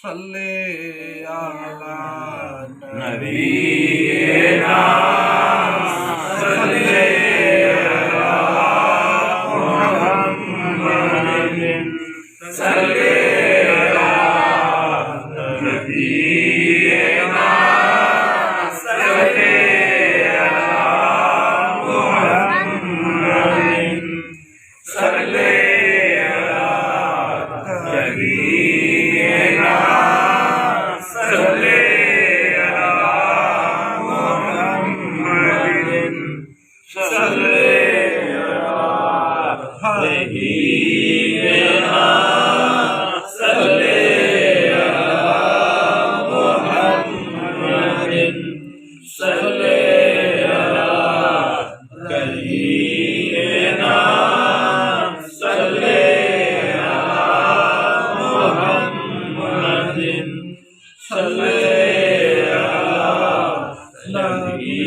सल्ले अला नबीना सल्ले अला मुहम्मदिन सल्ले अला नबीना सल्ले अला मुहम्मदिन सल्ले अला नबीना सल्ले अला मुहम्मदिन सल्ले अला हबीबना सल्ले अला मुहम्मदिन सल्ले अला करीना सल्ले अला मुहम्मदिन सल्ले अला नबी